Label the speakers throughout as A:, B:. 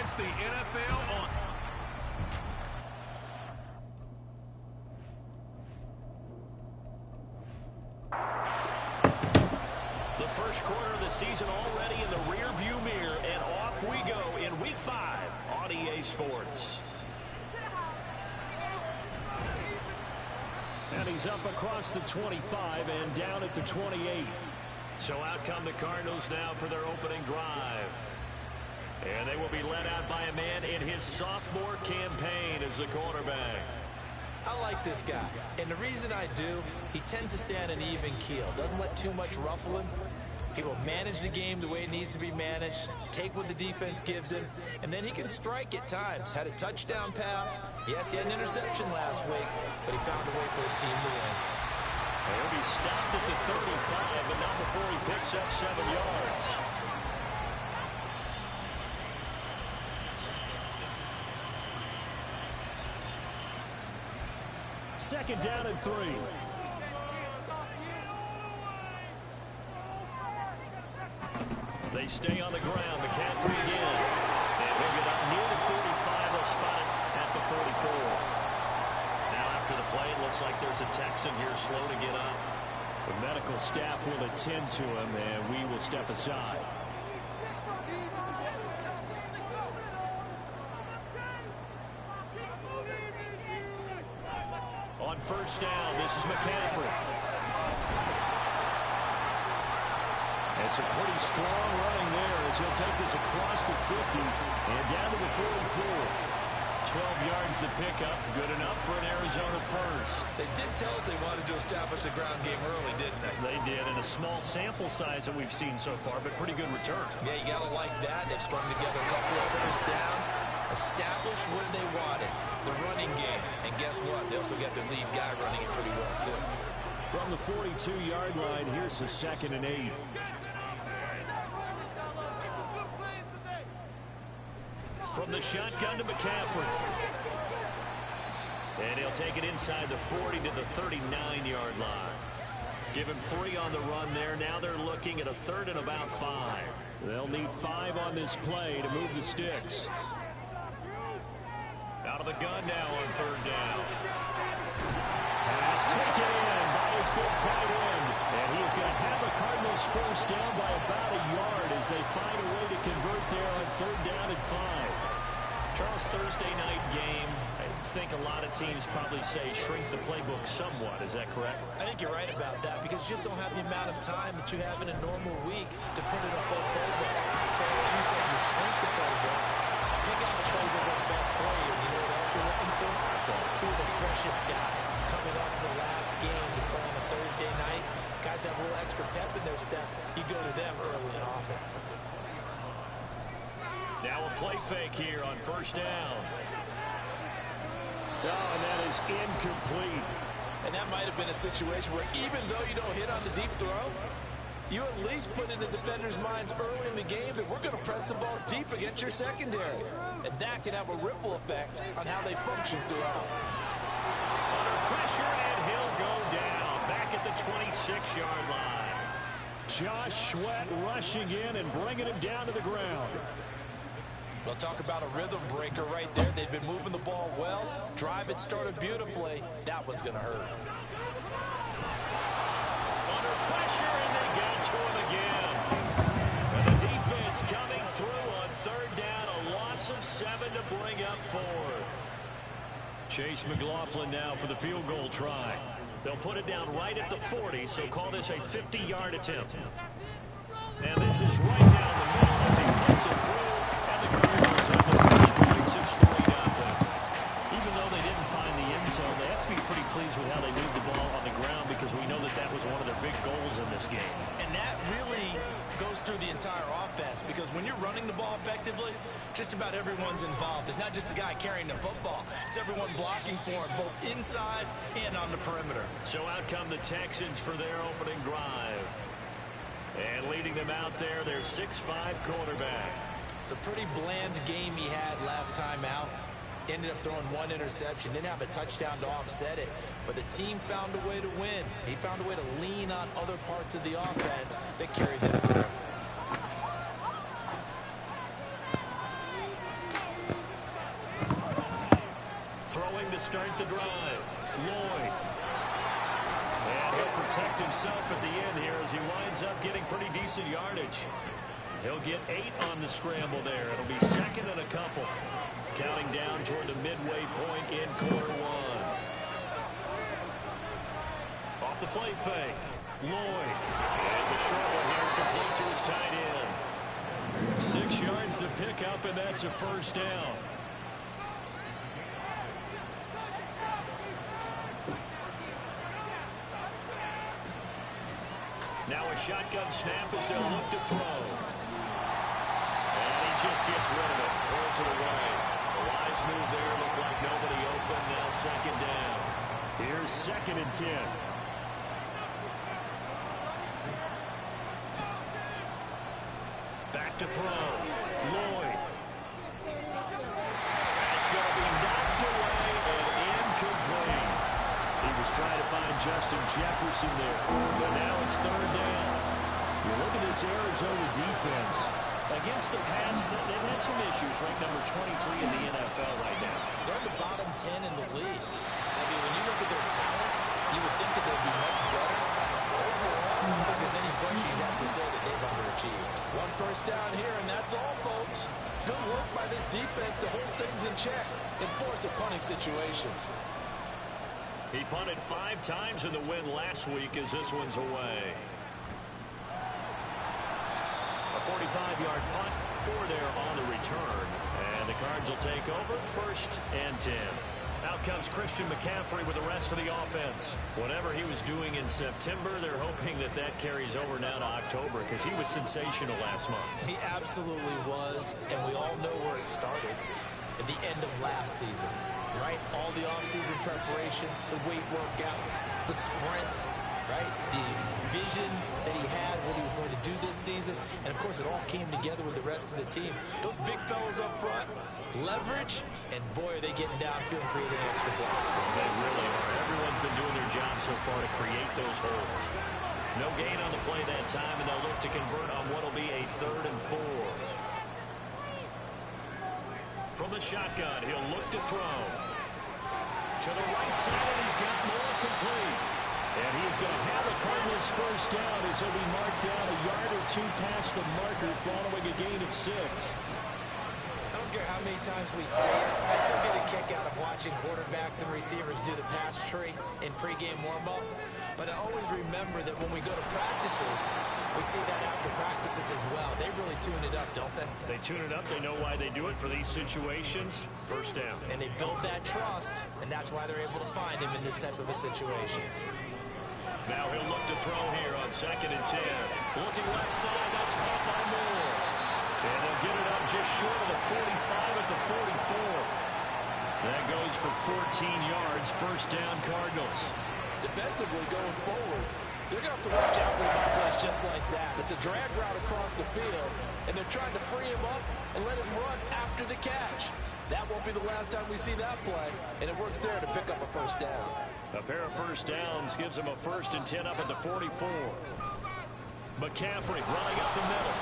A: It's the NFL on. The first quarter of the season already in the rear-view mirror, and off we go in Week 5 on EA Sports.
B: And he's up across the 25 and down at the 28.
A: So out come the Cardinals now for their opening drive. And they will be led out by a man in his sophomore campaign as the quarterback.
C: I like this guy, and the reason I do, he tends to stay on an even keel, doesn't let too much ruffle him. He will manage the game the way it needs to be managed, take what the defense gives him, and then he can strike at times. Had a touchdown pass. Yes, he had an interception last week, but he found a way for his team to win.
A: He'll be stopped at the 35, but not before he picks up 7 yards.
B: Second down and 3.
A: They stay on the ground. McCaffrey again. And he'll get up near the 45. They'll spot it at the 44. Now after the play, it looks like there's a Texan here slow to get up.
B: The medical staff will attend to him, and we will step aside.
A: On first down, this is McCaffrey.
B: It's a pretty strong running there as he'll take this across the 50 and down to the 44. 12 yards to pick up. Good enough for an Arizona first.
C: They did tell us they wanted to establish the ground game early, didn't they?
A: They did, and a small sample size that we've seen so far, but pretty good return.
C: Yeah, you got to like that. They've strung together a couple of first downs, established what they wanted, the running game. And guess what? They also got their lead guy running it pretty well, too.
B: From the 42-yard line, here's the 2nd and 8.
A: From the shotgun to McCaffrey. And he'll take it inside the 40 to the 39-yard line. Give him 3 on the run there. Now they're looking at a 3rd and about 5.
B: They'll need 5 on this play to move the sticks.
A: Out of the gun now on 3rd down.
B: Pass taken in by his big tight end. And he is going to have the Cardinals first down by about a yard as they find a way to convert there on 3rd down and 5.
A: Charles, Thursday night game, I think a lot of teams probably say shrink the playbook somewhat. Is that correct?
C: I think you're right about that because you just don't have the amount of time that you have in a normal week to put in a full playbook. So as you said, you shrink the playbook, pick out the plays that work best for you. You know what else you're looking for? So who are the freshest guys coming off the last game to play on a Thursday night? Guys have a little extra pep in their step. You go to them early and often.
A: Now a play fake here on first down.
B: Oh, and that is incomplete.
C: And that might have been a situation where even though you don't hit on the deep throw, you at least put in the defenders' minds early in the game that we're going to press the ball deep against your secondary. And that can have a ripple effect on how they function throughout.
A: Under pressure, and he'll go down. Back at the 26-yard line.
B: Josh Sweat rushing in and bringing him down to the ground.
C: We'll talk about a rhythm breaker right there. They've been moving the ball well. Drive it started beautifully. That one's going to hurt.
A: Under pressure, and they got to him again. And the defense coming through on 3rd down. A loss of 7 to bring up 4th.
B: Chase McLaughlin now for the field goal try.
A: They'll put it down right at the 40, so call this a 50-yard attempt. And this is right down the middle as he puts it through. The Cardinals have the first points. It's 3-0. Even though they didn't find the end zone, they have to be pretty pleased with how they moved the ball on the ground because we know that that was one of their big goals in this game.
C: And that really goes through the entire offense because when you're running the ball effectively, just about everyone's involved. It's not just the guy carrying the football. It's everyone blocking for him, both inside and on the perimeter.
A: So out come the Texans for their opening drive. And leading them out there, their 6'5" quarterback.
C: It's a pretty bland game he had last time out. Ended up throwing 1 interception. Didn't have a touchdown to offset it. But the team found a way to win. He found a way to lean on other parts of the offense that carried them through.
A: start the drive. Lloyd. And he'll protect himself at the end here as he winds up getting pretty decent yardage. He'll get 8 on the scramble there. It'll be second and a couple. Counting down toward the midway point in quarter one. Off the play fake. Lloyd. And it's a short one here, complete to his tight end. 6 yards to pick up, and that's a first down. Now a shotgun snap as they'll look to throw. And he just gets rid of it. Pulls it away. A wise move there. Looked like nobody open. Now second down. Here's second and 10. Back to throw. Lloyd. That's going to be knocked away and incomplete. He was trying to find Justin Jefferson there. But now it's third down. You look at this Arizona defense. Against the pass, they've had some issues. Ranked number 23 in the NFL right now.
C: They're in the bottom 10 in the league. I mean, when you look at their talent, you would think that they'd be much better. Overall, I don't think there's any question you'd have to say that they've underachieved.
D: One first down here, and that's all, folks. Good work by this defense to hold things in check and force a punting situation.
A: He punted 5 times in the win last week as this one's away. A 45-yard punt, 4 there on the return. And the Cards will take over first and 10. Out comes Christian McCaffrey with the rest of the offense. Whatever he was doing in September, they're hoping that that carries over now to October because he was sensational last month.
C: He absolutely was, and we all know where it started at the end of last season. Right? All the offseason preparation, the weight workouts, the sprints, right? The vision that he had, what he was going to do this season. And, of course, it all came together with the rest of the team. Those big fellas up front, leverage, and, boy, are they getting downfield and creating extra blocks.
A: They really are. Everyone's been doing their job so far to create those holes. No gain on the play that time, and they'll look to convert on what will be a 3rd and 4. From the shotgun, he'll look to throw. To the right side, and he's got more complete. And he's going to have a Cardinals first down as he'll be marked down a yard or 2 past the marker following a gain of 6.
C: I don't care how many times we see it. I still get a kick out of watching quarterbacks and receivers do the pass tree in pregame warm-up. But I always remember that when we go to practices, we see that after practices as well. They really tune it up, don't they?
A: They tune it up. They know why they do it for these situations. First down.
C: And they build that trust, and that's why they're able to find him in this type of a situation.
A: Now he'll look to throw here on second and 10. Looking left side, that's caught by Moore. And they'll get it up just short of the 45 at the 44. That goes for 14 yards. First down, Cardinals.
D: Defensively going forward, they're going to have to watch out for plays just like that. It's a drag route across the field, and they're trying to free him up and let him run after the catch. That won't be the last time we see that play, and it works there to pick up a first down.
A: A pair of first downs gives them a 1st and 10 up at the 44. McCaffrey running up the middle,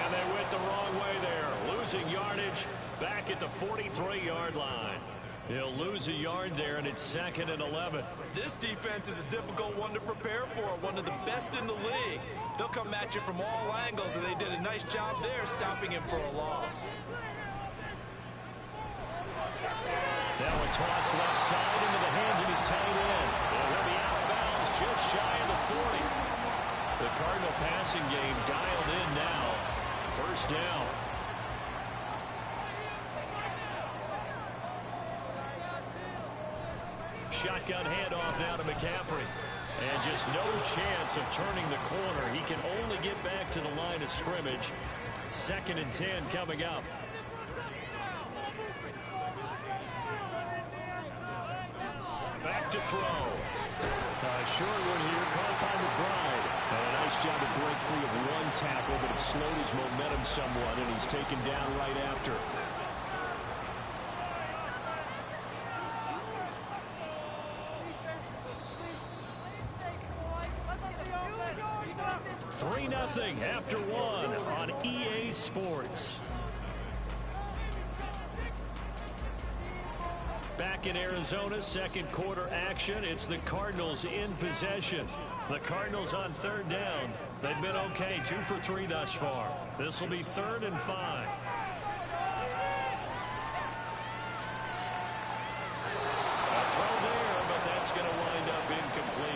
A: and they went the wrong way there. Losing yardage back at the 43-yard line. He'll lose a yard there, and it's 2nd and 11.
C: This defense is a difficult one to prepare for, one of the best in the league. They'll come at you from all angles, and they did a nice job there stopping him for a loss.
A: Now a toss left side into the hands of his tight end. And he'll be out of bounds just shy of the 40. The Cardinal passing game dialed in now. First down. Shotgun handoff now to McCaffrey. And just no chance of turning the corner. He can only get back to the line of scrimmage. 2nd and 10 coming up. Back to throw. Short one here, caught by McBride. And a nice job to break free of one tackle, but it slowed his momentum somewhat, and he's taken down right after. Nothing after 1 on EA Sports. Back back in Arizona, second quarter action. It's the Cardinals in possession. The Cardinals on third down. They've been okay, 2 for 3 thus far. This will be 3rd and 5. A throw there, but that's going to wind up incomplete.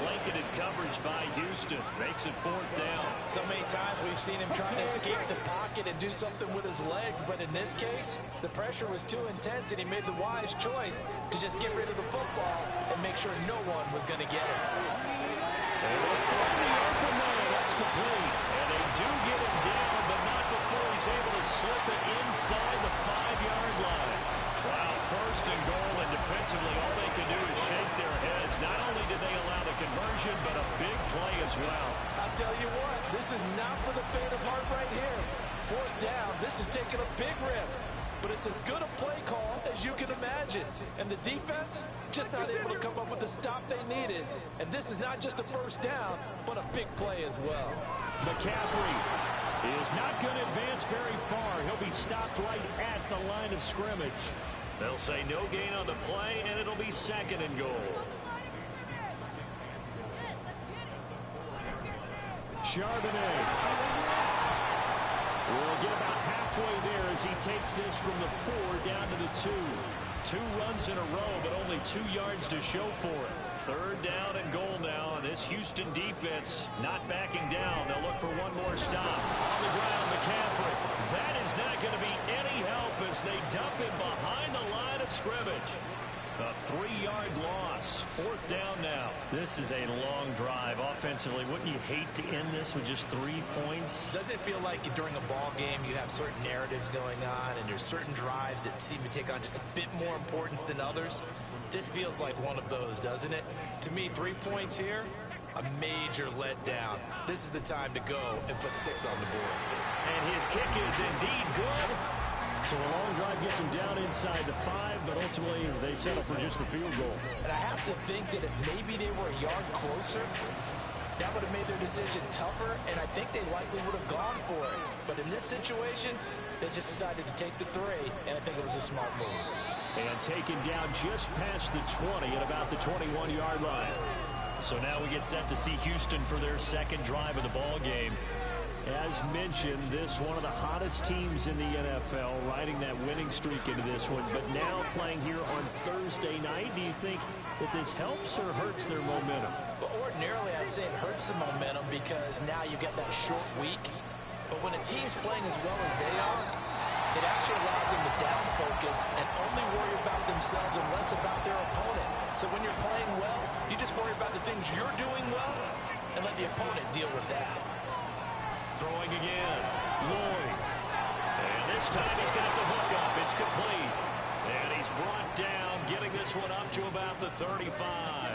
A: Blanketed coverage by Houston. Makes it 4th down.
C: So many times we've seen him trying to escape the pocket and do something with his legs, but in this case, the pressure was too intense and he made the wise choice to just get rid of the football and make sure no one was going to get it.
A: And they'll find the open man. That's complete. And they do get him down, but not before he's able to slip it inside the 5-yard line. Wow, 1st and goal, and defensively all they can do is shake their heads. Not only did they allow the conversion, but a big play as well.
C: I'll tell you what, this is not for the faint of heart right here. 4th down, this is taking a big risk. But it's as good a play call as you can imagine. And the defense just not able to come up with the stop they needed. And this is not just a 1st down, but a big play as well.
A: McCaffrey is not going to advance very far. He'll be stopped right at the line of scrimmage. They'll say no gain on the play, and it'll be 2nd and goal. Charbonnet will get about halfway there as he takes this from the 4 down to the 2. 2 runs in a row, but only 2 yards to show for it. 3rd down and goal now, and this Houston defense not backing down. They'll look for one more stop. On the ground, McCaffrey. That is not going to be any help as they dump him behind the line of scrimmage. A 3-yard loss. 4th down now. This is a long drive offensively. Wouldn't you hate to end this with just 3 points?
C: Does it feel like during a ball game you have certain narratives going on and there's certain drives that seem to take on just a bit more importance than others? This feels like one of those, doesn't it? To me, 3 points here, a major letdown. This is the time to go and put 6 on the board.
A: And his kick is indeed good. So a long drive gets him down inside the 5, but ultimately they settle for just the field goal.
C: And I have to think that if maybe they were a yard closer, that would have made their decision tougher, and I think they likely would have gone for it. But in this situation, they just decided to take the 3, and I think it was a smart move.
A: And taken down just past the 20 at about the 21-yard line. So now we get set to see Houston for their 2nd drive of the ball game. As mentioned, this one of the hottest teams in the NFL, riding that winning streak into this one, but now playing here on Thursday night. Do you think that this helps or hurts their momentum?
C: Well, ordinarily, I'd say it hurts the momentum because now you get that short week. But when a team's playing as well as they are, it actually allows them to down focus and only worry about themselves and less about their opponent. So when you're playing well, you just worry about the things you're doing well and let the opponent deal with that.
A: Throwing again, Lloyd. And this time he's got the hook up. It's complete. And he's brought down, getting this one up to about the 35.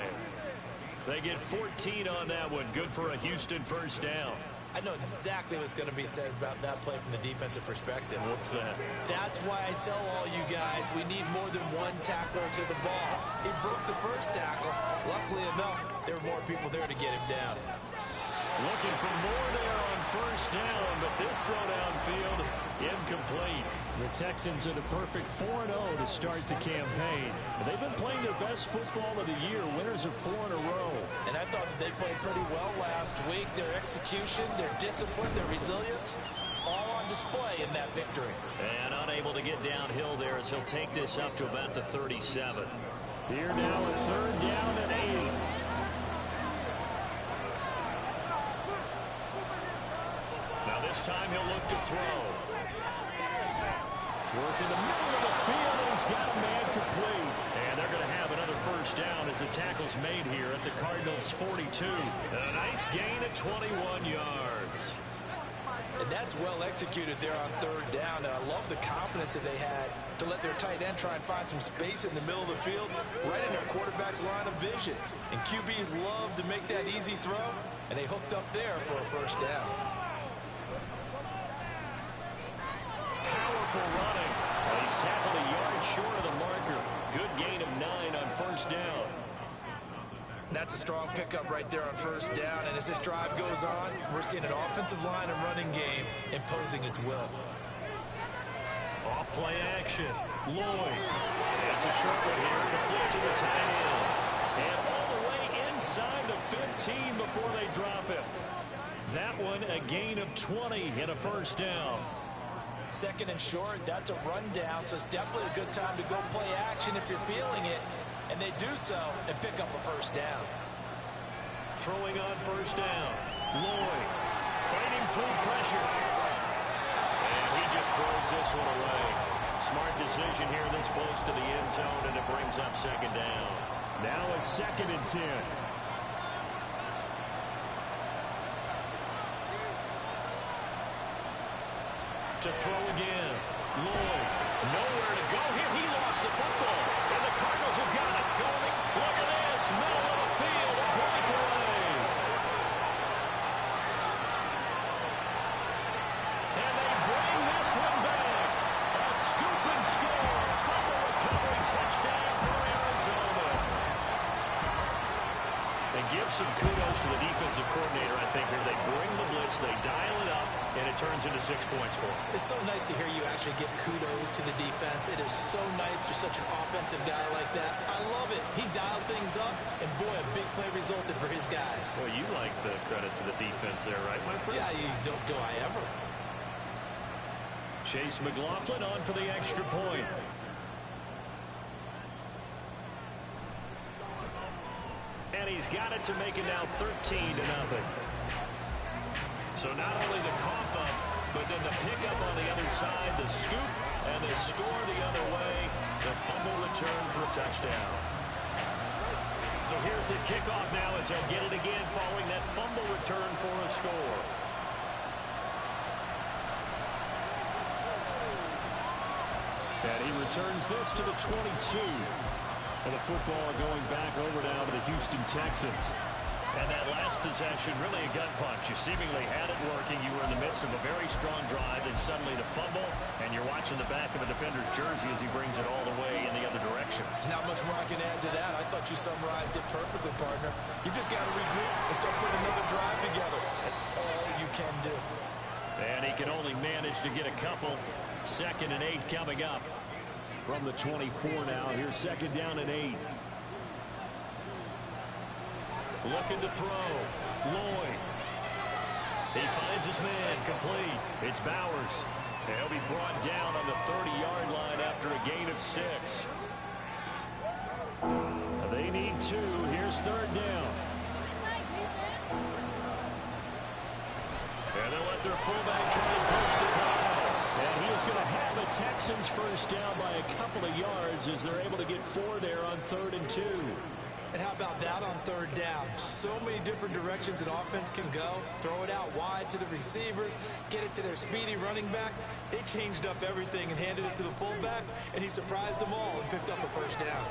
A: They get 14 on that one. Good for a Houston 1st down.
C: I know exactly what's going to be said about that play from the defensive perspective.
A: What's that?
C: That's why I tell all you guys we need more than one tackler to the ball. He broke the 1st tackle. Luckily enough, there were more people there to get him down.
A: Looking for more there on 1st down, but this throw downfield, incomplete. The Texans are the perfect 4-0 to start the campaign. They've been playing their best football of the year, winners of 4 in a row.
C: And I thought that they played pretty well last week. Their execution, their discipline, their resilience, all on display in that victory.
A: And unable to get downhill there as he'll take this up to about the 37. Here now a 3rd down and 8. Now this time he'll look to throw. Work in the middle of the field, and he's got a man complete. And they're going to have another 1st down as the tackle's made here at the Cardinals' 42. A nice gain at 21 yards.
C: And that's well executed there on 3rd down. And I love the confidence that they had to let their tight end try and find some space in the middle of the field, right in their quarterback's line of vision. And QBs love to make that easy throw, and they hooked up there for a 1st down.
A: Powerful running. Well, he's tackled a yard short of the marker. Good gain of 9 on 1st down.
C: That's a strong pickup right there on 1st down. And as this drive goes on, we're seeing an offensive line and running game imposing its will.
A: Off Play action. Lloyd. That's a short one here. Complete to the tight end. And all the way inside the 15 before they drop it. That one a gain of 20 and a first down.
C: Second and short, that's a rundown, so it's definitely a good time to go play action if you're feeling it. And they do so and pick up a first down.
A: Throwing on first down. Lloyd fighting through pressure. And he just throws this one away. Smart decision here this close to the end zone, and it brings up second down.
B: Now a 2nd and 10.
A: To throw again. Lloyd, nowhere to go here. He lost the football, and the Cardinals have got it. Going, look at this, middle of the field, a breakaway. And they bring this one back. A scoop and score, fumble recovery, touchdown for Arizona. They give some kudos to the defensive coordinator, I think, here. They bring the blitz, they dial it up, and it turns into 6 points for them.
C: It's so nice to hear you actually give kudos to the defense. It is so nice you're such an offensive guy like that. I love it. He dialed things up, and boy, a big play resulted for his guys.
A: Well, you like the credit to the defense there, right, my friend?
C: Yeah, do I ever?
A: Chase McLaughlin on for the extra point. And he's got it to make it now 13-0. So not only the cough up, but then the pickup on the other side, the scoop, and the score the other way, the fumble return for a touchdown. So here's the kickoff now as they'll get it again following that fumble return for a score.
B: And he returns this to the 22. And the football going back over now to the Houston Texans.
A: And that last possession, really a gut punch. You seemingly had it working. You were in the midst of a very strong drive, and suddenly the fumble, and you're watching the back of a defender's jersey as he brings it all the way in the other direction.
C: There's not much more I can add to that. I thought you summarized it perfectly, partner. You just got to regroup and start putting another drive together. That's all you can do.
A: And he can only manage to get a couple. 2nd and 8 coming up.
B: From the 24 now, here's 2nd down and 8.
A: Looking to throw. Lloyd. He finds his man. Complete. It's Bowers. And he'll be brought down on the 30-yard line after a gain of 6.
B: They need 2. Here's 3rd down.
A: And they'll let their fullback try and push the ball. And he is going to have the Texans first down by a couple of yards as they're able to get 4 there on 3rd and 2.
C: And how about that on 3rd down? So many different directions an offense can go. Throw it out wide to the receivers, get it to their speedy running back. They changed up everything and handed it to the fullback, and he surprised them all and picked up a first down.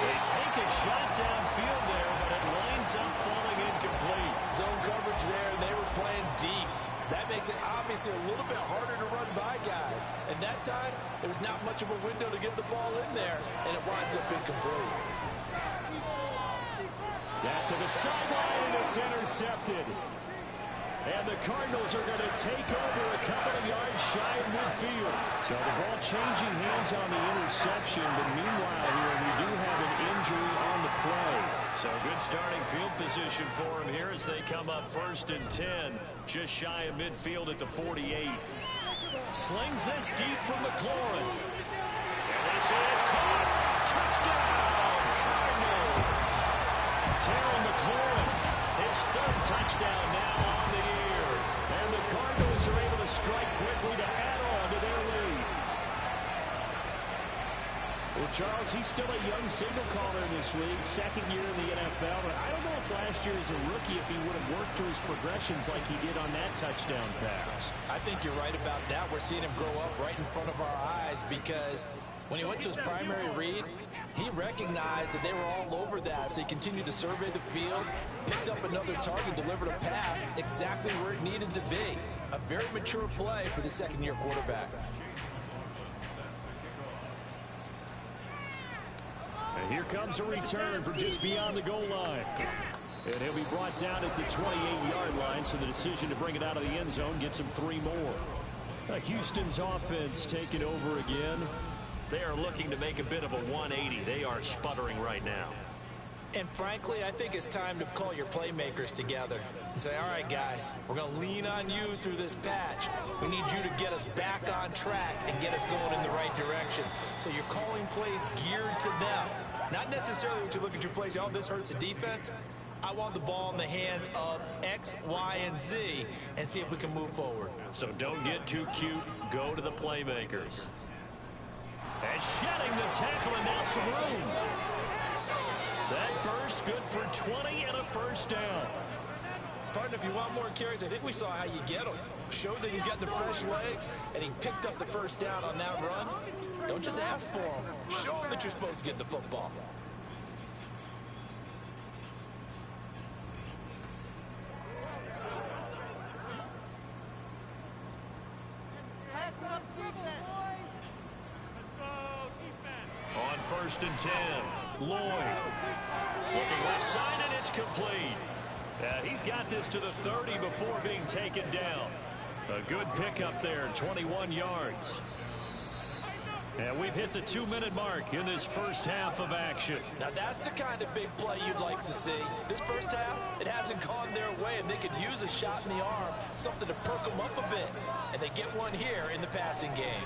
A: They take a shot downfield there, but it lines up falling incomplete.
D: Zone coverage there, and they were playing deep. That makes it obviously a little bit harder to run by guys. And that time, there's not much of a window to get the ball in there, and it winds up incomplete.
B: That's to the sideline, and it's intercepted. And the Cardinals are going to take over a couple of yards shy of midfield. So the ball changing hands on the interception, but meanwhile here we do have an injury on the play.
A: So good starting field position for him here as they come up 1st and 10. Just shy of midfield at the 48. Slings this deep from McLaurin. And this is caught. Touchdown, Cardinals. Terry McLaurin, his 3rd touchdown now on the year. And the Cardinals are able to strike quickly to add on to their lead.
B: Well, Charles, he's still a young signal caller in this league, 2nd year in the NFL. But I don't know if last year as a rookie, if he would have worked through his progressions like he did on that touchdown pass.
C: I think you're right about that. We're seeing him grow up right in front of our eyes because when he went to his primary read, he recognized that they were all over that. So he continued to survey the field, picked up another target, delivered a pass exactly where it needed to be. A very mature play for the 2nd-year quarterback.
B: And here comes a return from just beyond the goal line. And he'll be brought down at the 28-yard line, so the decision to bring it out of the end zone gets him 3 more. Houston's offense taking over again.
A: They are looking to make a bit of a 180. They are sputtering right now.
C: And frankly, I think it's time to call your playmakers together and say, all right, guys, we're going to lean on you through this patch. We need you to get us back on track and get us going in the right direction. So you're calling plays geared to them. Not necessarily when you look at your plays, oh, this hurts the defense. I want the ball in the hands of X, Y, and Z and see if we can move forward.
A: So don't get too cute. Go to the playmakers. And shedding the tackle, and now some room. That burst good for 20 and a first down.
C: Partner, if you want more carries, I think we saw how you get them. Showed that he's got the fresh legs, and he picked up the first down on that run. Don't just ask for him. Show him that you're supposed to get the football.
A: On 1st and 10, Lloyd. Looking left side, and it's complete. He's got this to the 30 before being taken down. A good pickup there, 21 yards. And we've hit the 2-minute mark in this first half of action.
C: Now that's the kind of big play you'd like to see. This first half, it hasn't gone their way, and they could use a shot in the arm, something to perk them up a bit. And they get one here in the passing game.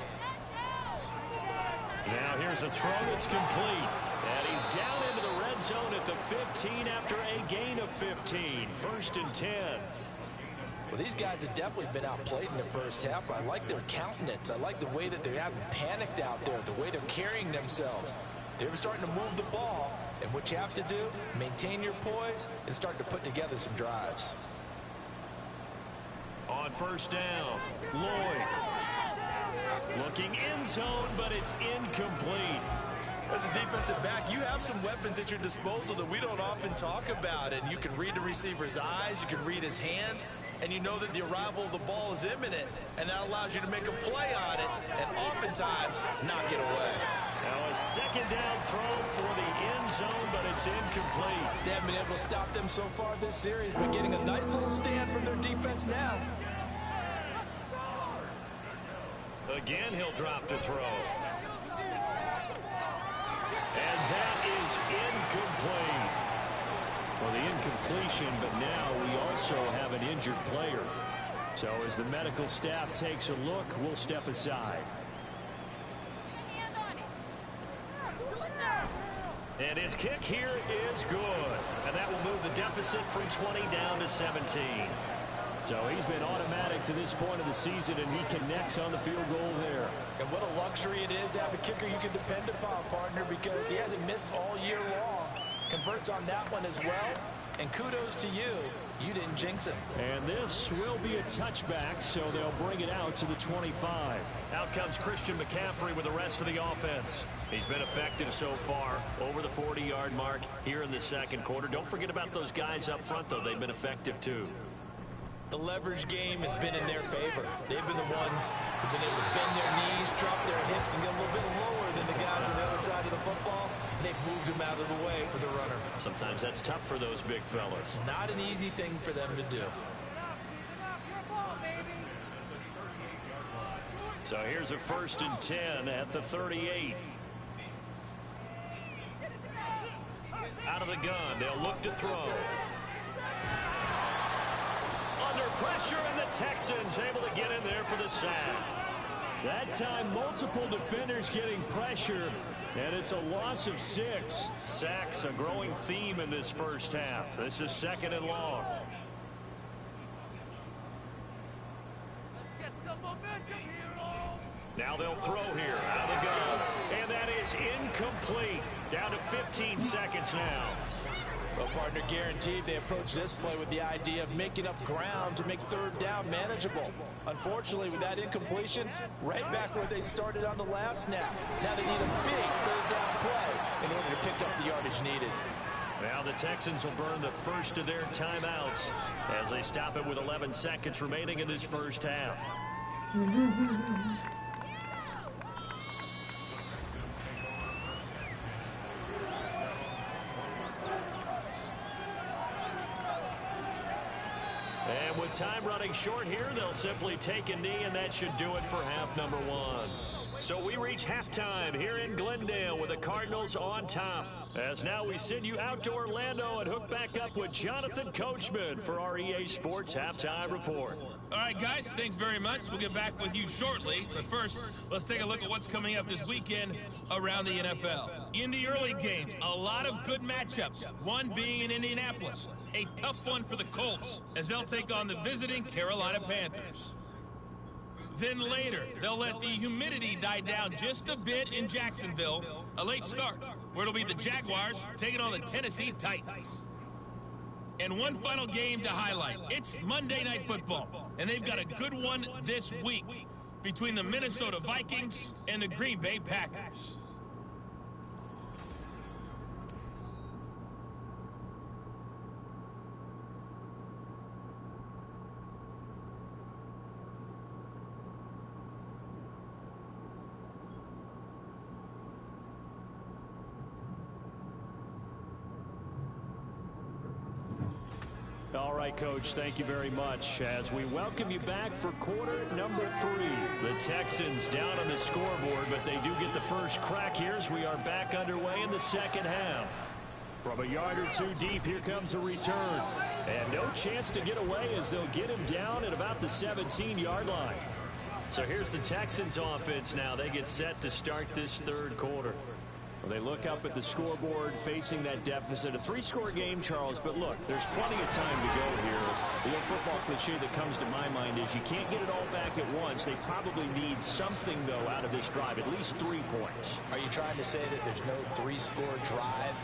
A: Now here's a throw that's complete. And he's down into the red zone at the 15 after a gain of 15. 1st and 10.
C: Well, these guys have definitely been outplayed in the first half. I like their countenance. I like the way that they haven't panicked out there, the way they're carrying themselves. They're starting to move the ball, and what you have to do, maintain your poise and start to put together some drives.
A: On 1st down, Lloyd. Looking end zone, but it's incomplete.
C: As a defensive back, you have some weapons at your disposal that we don't often talk about, and you can read the receiver's eyes, you can read his hands, and you know that the arrival of the ball is imminent, and that allows you to make a play on it, and oftentimes knock it away.
A: Now a 2nd down throw for the end zone, but it's incomplete.
C: They haven't been able to stop them so far this series, but getting a nice little stand from their defense now.
A: Again, he'll drop to throw. And that is incomplete. Well, the incompletion, but now we also have an injured player. So as the medical staff takes a look, we'll step aside. And his kick here is good. And that will move the deficit from 20 down to 17. So he's been automatic to this point of the season, and he connects on the field goal there.
C: And what a luxury it is to have a kicker you can depend upon, partner, because he hasn't missed all year long. Converts on that one as well. And kudos to you. You didn't jinx him.
B: And this will be a touchback, so they'll bring it out to the 25.
A: Out comes Christian McCaffrey with the rest of the offense. He's been effective so far, over the 40-yard mark here in the second quarter. Don't forget about those guys up front, though. They've been effective, too.
C: The leverage game has been in their favor. They've been the ones who've been able to bend their knees, drop their hips, and get a little bit lower than the guys on the other side of the football. And they've moved them out of the way for the runner.
A: Sometimes that's tough for those big fellas.
C: Not an easy thing for them to do.
A: So here's a 1st and 10 at the 38. Out of the gun, they'll look to throw. Under pressure, and the Texans able to get in there for the sack.
B: That time, multiple defenders getting pressure, and it's a loss of 6.
A: Sacks, a growing theme in this first half. This is 2nd and long. Now they'll throw here out of the gun, and that is incomplete. Down to 15 seconds now.
C: Well, partner, guaranteed they approach this play with the idea of making up ground to make 3rd down manageable. Unfortunately, with that incompletion, right back where they started on the last snap. Now they need a big 3rd down play in order to pick up the yardage needed.
A: Now the Texans will burn the first of their timeouts as they stop it with 11 seconds remaining in this first half. time running short here. They'll simply take a knee, and that should do it for half number one. So we reach halftime here in Glendale with the Cardinals on top. As now we send you out to Orlando and hook back up with Jonathan Coachman for our EA Sports Halftime Report.
E: All right, guys, thanks very much. We'll get back with you shortly. But first, let's take a look at what's coming up this weekend around the NFL. In the early games, a lot of good matchups, one being in Indianapolis. A tough one for the Colts as they'll take on the visiting Carolina Panthers. Then later, they'll let the humidity die down just a bit in Jacksonville. A late start, where it'll be the Jaguars taking on the Tennessee Titans. And one final game to highlight. It's Monday Night Football, and they've got a good one this week between the Minnesota Vikings and the Green Bay Packers.
A: All right, Coach, thank you very much. As we welcome you back for quarter number 3. The Texans down on the scoreboard, but they do get the first crack here as we are back underway in the second half. From a yard or two deep, here comes a return. And no chance to get away as they'll get him down at about the 17-yard line. So here's the Texans offense now. They get set to start this third quarter. They look up at the scoreboard facing that deficit. A 3-score game, Charles, but look, there's plenty of time to go here. The old football cliche that comes to my mind is you can't get it all back at once. They probably need something, though, out of this drive, at least 3 points.
C: Are you trying to say that there's no 3-score drive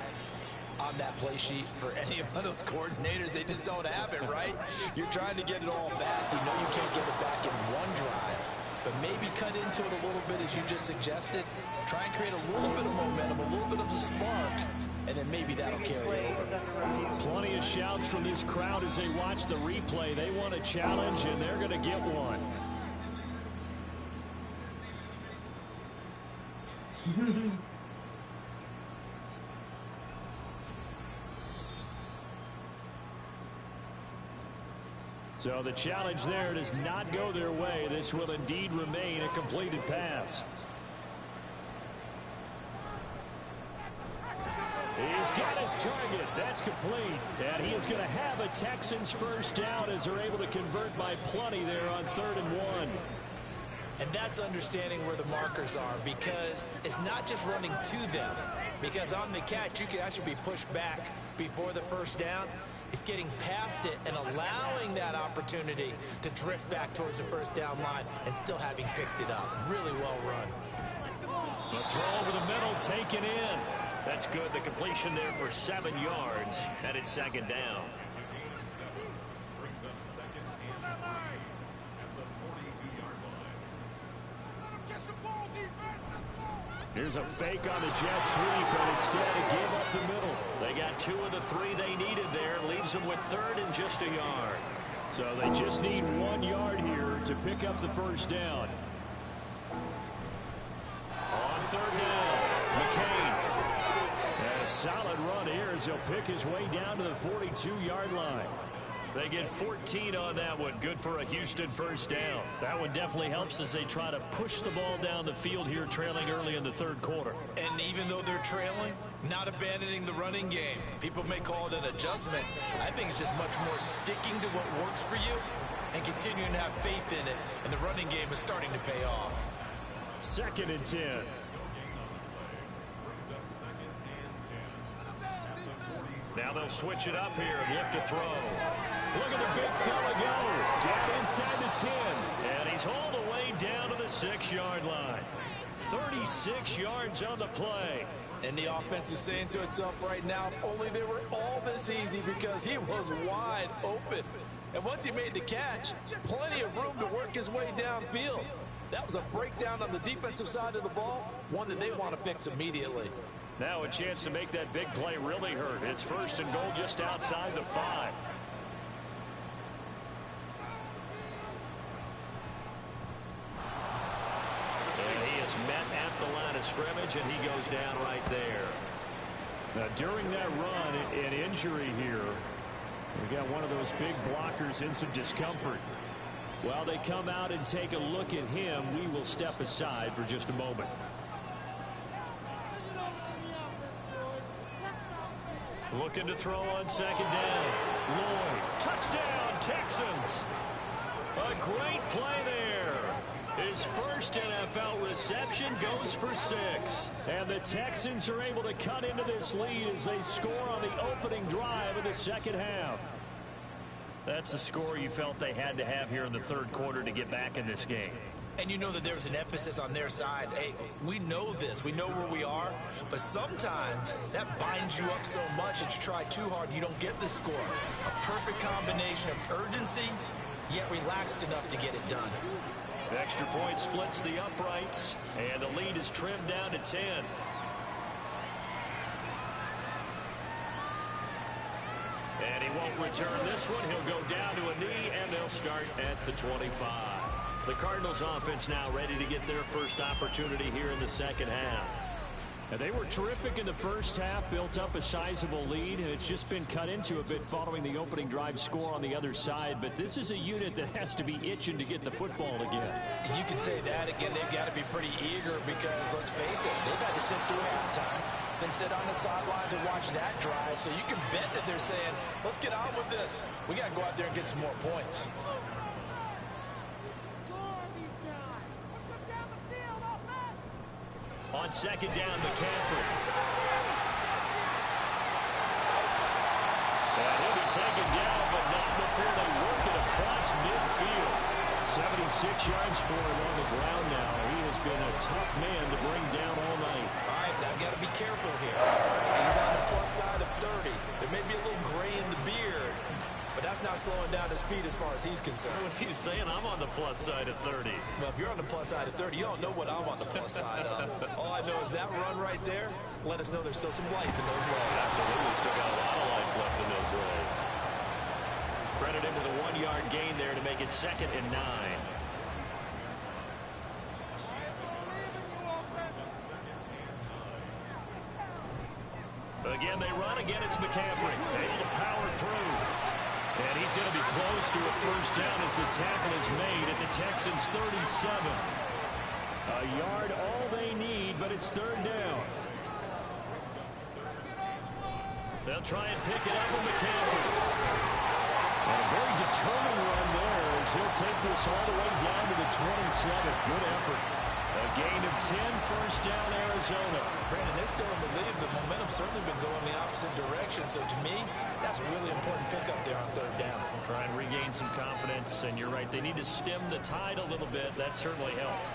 C: on that play sheet for any of those coordinators? They just don't have it, right? You're trying to get it all back. You know you can't get it back in one drive. But maybe cut into it a little bit, as you just suggested. Try and create a little bit of momentum, a little bit of a spark, and then maybe that'll carry over.
A: Plenty of shouts from this crowd as they watch the replay. They want a challenge, and they're going to get one. So the challenge there does not go their way. This will indeed remain a completed pass. He's got his target. That's complete. And he is going to have a Texans first down as they're able to convert by plenty there on 3rd and 1.
C: And that's understanding where the markers are, because it's not just running to them. Because on the catch, you can actually be pushed back before the first down. It's getting past it and allowing that opportunity to drift back towards the first down line and still having picked it up. Really well run.
A: The throw over the middle taken in. That's good. The completion there for 7 yards, and it's 2nd down. Here's a fake on the jet sweep, but instead to give up the middle. They got 2 of the 3 they needed there. Leaves them with 3rd and just a yard. So they just need 1 yard here to pick up the first down. On 3rd down, McCain. And a solid run here as he'll pick his way down to the 42-yard line. They get 14 on that one. Good for a Houston first down. That one definitely helps as they try to push the ball down the field here, trailing early in the 3rd quarter.
C: And even though they're trailing, not abandoning the running game. People may call it an adjustment. I think it's just much more sticking to what works for you and continuing to have faith in it. And the running game is starting to pay off.
A: 2nd and 10. Now they'll switch it up here and look to throw. Look at the big fella go. Down inside the 10. And he's hauled away down to the 6-yard line. 36 yards on the play.
C: And the offense is saying to itself right now, only they were all this easy because he was wide open. And once he made the catch, plenty of room to work his way downfield. That was a breakdown on the defensive side of the ball, one that they want to fix immediately.
A: Now a chance to make that big play really hurt. It's 1st and goal just outside the 5. And he is met at the line of scrimmage, and he goes down right there. Now, during that run, an injury here
B: We got one of those big blockers in some discomfort. While they come out and take a look at him, we will step aside for just a moment.
A: Looking to throw on second down. Lloyd, touchdown, Texans. A great play there. His first NFL reception goes for 6.
B: And the Texans are able to cut into this lead as they score on the opening drive of the second half.
A: That's a score you felt they had to have here in the third quarter to get back in this game.
C: And you know that there was an emphasis on their side. Hey, we know this. We know where we are. But sometimes that binds you up so much that you try too hard and you don't get the score. A perfect combination of urgency, yet relaxed enough to get it done.
A: The extra point splits the uprights, and the lead is trimmed down to 10. And he won't return this one. He'll go down to a knee, and they'll start at the 25. The Cardinals offense now ready to get their first opportunity here in the second half.
B: And they were terrific in the first half, built up a sizable lead, and it's just been cut into a bit following the opening drive score on the other side. But this is a unit that has to be itching to get the football again.
C: And you can say that again. They've got to be pretty eager because, let's face it, they've had to sit through halftime, then sit on the sidelines and watch that drive. So you can bet that they're saying, let's get on with this. We got to go out there and get some more points.
A: On second down, McCaffrey. And he'll be taken down, but not before they work it across midfield.
B: 76 yards for him on the ground now. He has been a tough man to bring down all night.
C: All right, now got to be careful here. He's on the plus side of 30. There may be a little gray in the beard, but that's not slowing down his speed as far as he's concerned.
A: What he's saying, I'm on the plus side of 30.
C: Well, if you're on the plus side of 30, you don't know what I'm on the plus side of. All I know is that run right there, let us know there's still some life in those legs.
A: Absolutely, still got a lot of life left in those legs. Credit him with a 1-yard gain there to make it 2nd and 9. Again, they run. Again, it's McCaffrey. Able to power through. And he's going to be close to a first down as the tackle is made at the Texans' 37.
B: A yard all they need, but it's 3rd down.
A: They'll try and pick it up with McCaffrey.
B: And a very determined run there as he'll take this all the way down to the 27. Good effort.
A: A gain of 10, first down, Arizona.
C: Brandon, they're still in the lead. The momentum's certainly been going the opposite direction. So to me, that's a really important pickup there on 3rd down.
A: Try and regain some confidence, and you're right. They need to stem the tide a little bit. That certainly helped.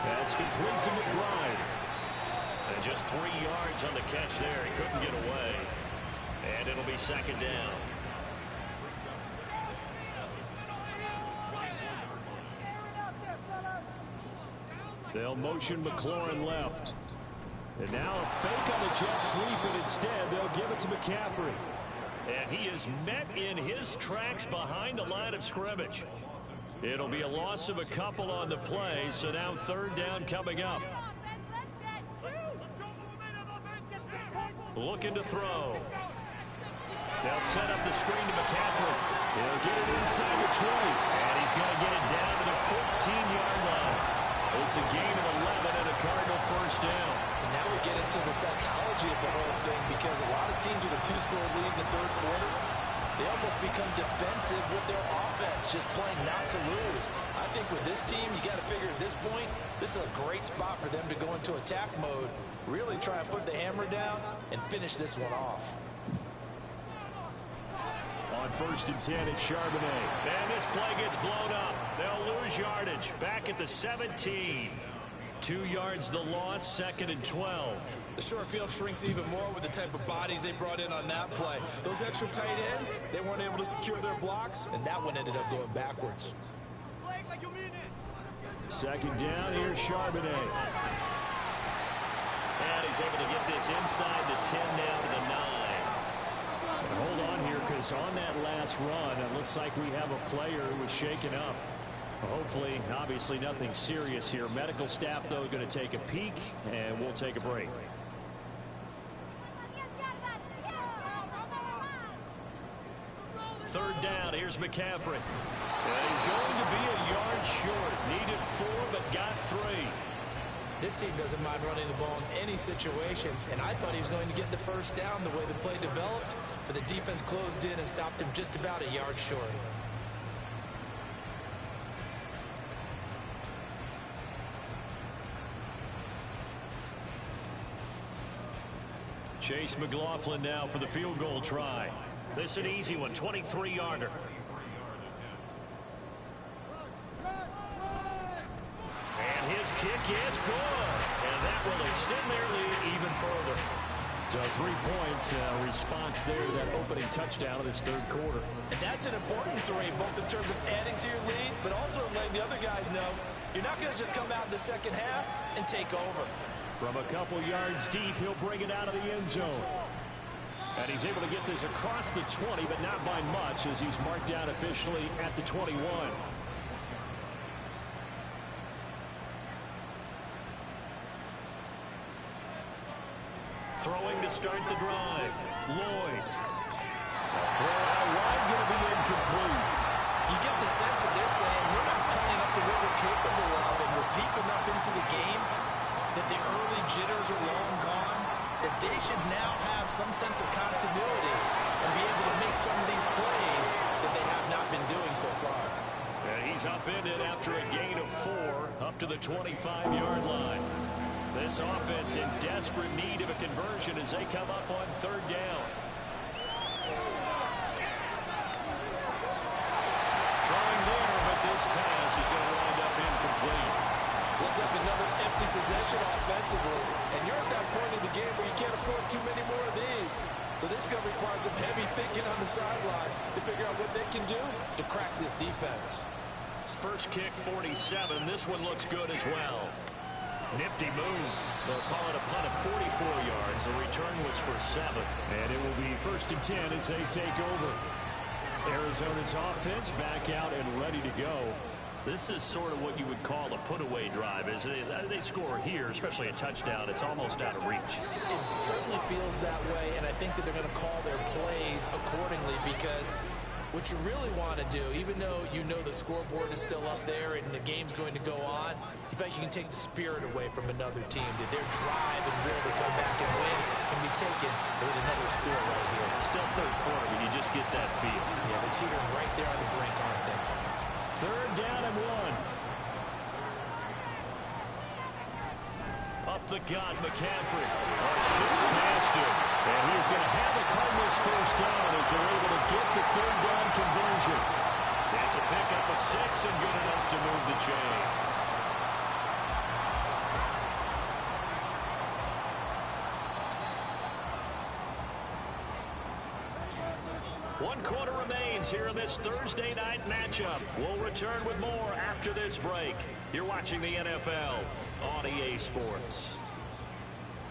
B: That's complete to McBride.
A: And just 3 yards on the catch there. He couldn't get away. And it'll be 2nd down.
B: They'll motion McLaurin left. And now a fake on the jet sweep, and instead they'll give it to McCaffrey.
A: And he is met in his tracks behind the line of scrimmage. It'll be a loss of a couple on the play, so now 3rd down coming up. Looking to throw. They'll set up the screen to McCaffrey.
B: He'll get it inside the 20.
A: And he's going to get it down to the 14-yard line. It's a gain of 11 and a Cardinal first down.
C: And now we get into the psychology of the whole thing because a lot of teams with a 2-score lead in the 3rd quarter, they almost become defensive with their offense, just playing not to lose. I think with this team, you got to figure at this point, this is a great spot for them to go into attack mode, really try and put the hammer down and finish this one off.
B: On 1st and 10, it's Charbonnet.
A: And this play gets blown up. They'll lose yardage. Back at the 17. 2 yards the loss, 2nd and 12.
C: The short field shrinks even more with the type of bodies they brought in on that play. Those extra tight ends, they weren't able to secure their blocks, and that one ended up going backwards.
B: 2nd down, here's Charbonnet.
A: And he's able to get this inside the 10 down to the 9.
B: Hold on here, because on that last run, it looks like we have a player who was shaken up. Hopefully, obviously nothing serious here. Medical staff, though, going to take a peek, and we'll take a break.
A: McCaffrey. And he's going to be a yard short. Needed 4, but got 3.
C: This team doesn't mind running the ball in any situation, and I thought he was going to get the first down the way the play developed, but the defense closed in and stopped him just about a yard short.
A: Chase McLaughlin now for the field goal try. This is an easy one, 23-yarder. And his kick is good. And that will extend their lead even further.
B: So 3 points, response there to that opening touchdown of this third quarter.
C: And that's an important 3, both in terms of adding to your lead, but also letting the other guys know you're not going to just come out in the second half and take over.
B: From a couple yards deep, he'll bring it out of the end zone. And he's able to get this across the 20, but not by much, as he's marked down officially at the 21.
A: Throwing to start the drive. Lloyd.
B: A throw out wide, going to be incomplete.
C: You get the sense that they're saying we're not playing up to what we're capable of, and we're deep enough into the game that the early jitters are long gone, that they should now have some sense of continuity and be able to make some of these plays that they have not been doing so far.
A: And he's upended after a gain of 4 up to the 25-yard line. This offense in desperate need of a conversion as they come up on third down. Throwing there, but this pass is going to wind up incomplete.
D: Looks like another empty possession offensively, and you're at that point in the game where you can't afford too many more of these. So this is going to require some heavy thinking on the sideline to figure out what they can do to crack this defense.
A: First kick, 47. This one looks good as well. Nifty move. They'll call it a punt of 44 yards. The return was for 7.
B: And it will be 1st and 10 as they take over. Arizona's offense back out and ready to go.
A: This is sort of what you would call a put-away drive. As they score here, especially a touchdown, it's almost out of reach.
C: It certainly feels that way, and I think that they're going to call their plays accordingly, because what you really want to do, even though you know the scoreboard is still up there and the game's going to go on, you think you can take the spirit away from another team. That their drive and will to come back and win can be taken with another score right here.
A: Still third quarter, but you just get that feel.
C: Yeah, they're teetering right there on the brink, aren't they?
B: Third down and 1.
A: Up the gut, McCaffrey. Shifts past him. And he's going to have the Cardinals first down as they're able to get the third down conversion. It's a pickup of 6 and good enough to move the chains. One quarter remains here in this Thursday night matchup. We'll return with more after this break. You're watching the NFL on EA Sports.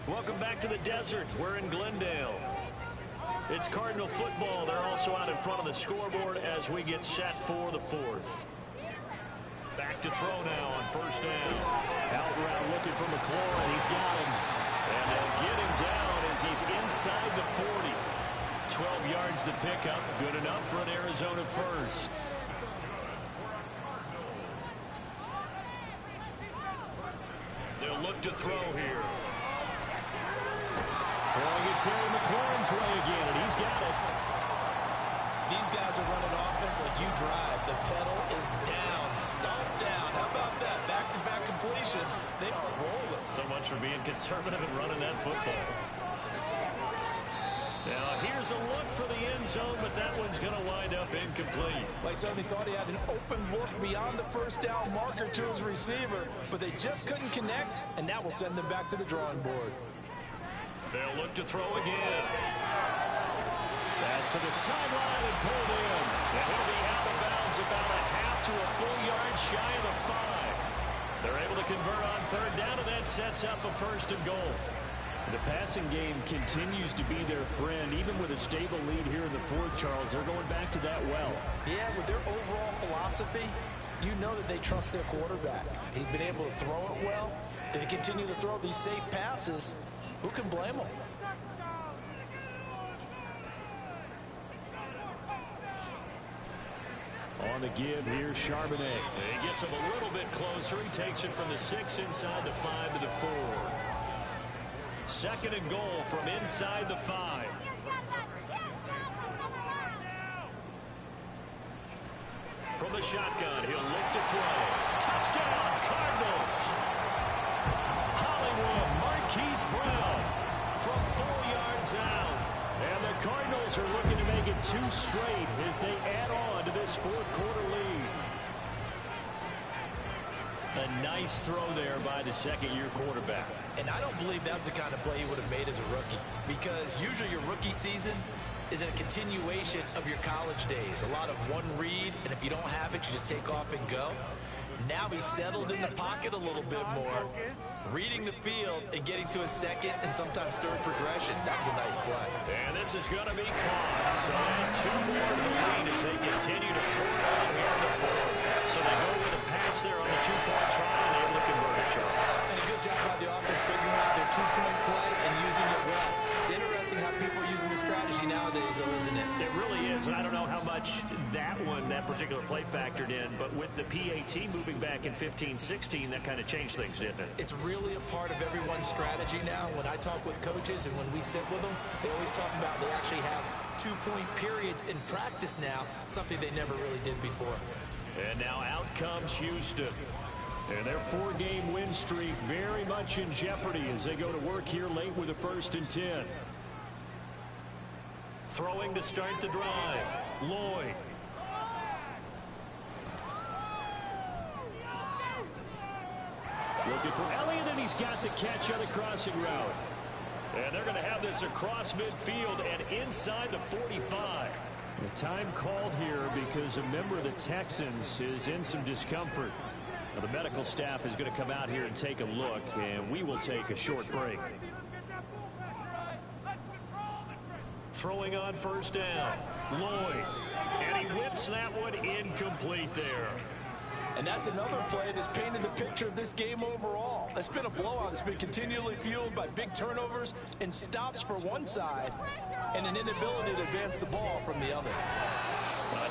A: Welcome back to the desert. We're in Glendale. It's Cardinal football. They're also out in front of the scoreboard as we get set for the 4th. Back to throw now on first down.
B: Out route looking for McLaurin. He's got him.
A: And they'll get him down as he's inside the 40. 12 yards to pick up. Good enough for an Arizona first. They'll look to throw here.
B: Throwing it Terry McLaurin's way again, and he's got it.
C: These guys are running offense like you drive. The pedal is down, stomped down. How about that? Back-to-back completions. They are rolling.
A: So much for being conservative and running that football. Now, here's a look for the end zone, but that one's going to wind up incomplete.
D: Like somebody thought he had an open look beyond the first down marker to his receiver, but they just couldn't connect, and that will send them back to the drawing board.
A: They'll look to throw again.
B: Pass to the sideline and pulled in.
A: And he'll be out of bounds about a half to a full yard shy of the 5. They're able to convert on third down, and that sets up a 1st and goal.
B: The passing game continues to be their friend. Even with a stable lead here in the 4th, Charles, they're going back to that well.
C: Yeah, with their overall philosophy, you know that they trust their quarterback. He's been able to throw it well. They continue to throw these safe passes. Who can blame them?
B: on the give here, Charbonnet.
A: He gets him a little bit closer. He takes it from the 6 inside the 5 to the 4. Second and goal from inside the 5. From the shotgun, he'll look to throw. Touchdown, Cardinals! Hollywood Marquise Brown from 4 yards out. And the Cardinals are looking to make it 2 straight as they add on to this fourth quarter lead. A nice throw there by the second-year quarterback.
C: And I don't believe that was the kind of play he would have made as a rookie, because usually your rookie season is a continuation of your college days. A lot of one read, and if you don't have it, you just take off and go. Now he's settled in the pocket a little bit more, reading the field and getting to a second and sometimes third progression. That was a nice play.
A: And this is going to be caught. So add 2 more to the lead as they continue to pour it on here in the fourth. So they go with a pass there on the 2-point try and able to convert it, Charles.
C: And a good job by the offense figuring out their 2-point play and using it well. It's interesting how people are using the strategy nowadays, though, isn't it?
A: It really is, and I don't know how much that particular play factored in, but with the PAT moving back in 15-16, that kind of changed things, didn't it?
C: It's really a part of everyone's strategy now. When I talk with coaches and when we sit with them, they always talk about they actually have 2-point periods in practice now, something they never really did before.
A: And now out comes Houston. And their 4-game win streak very much in jeopardy as they go to work here late with a 1st and 10. Throwing to start the drive. Lloyd. Looking for Elliott, and he's got the catch on the crossing route. And they're going to have this across midfield and inside the 45. The time called here because a member of the Texans is in some discomfort. Now, the medical staff is going to come out here and take a look, and we will take a short break. Throwing on 1st down. Lloyd. And he whips that one incomplete there.
D: And that's another play that's painted the picture of this game overall. It's been a blowout. It's been continually fueled by big turnovers and stops for one side and an inability to advance the ball from the other.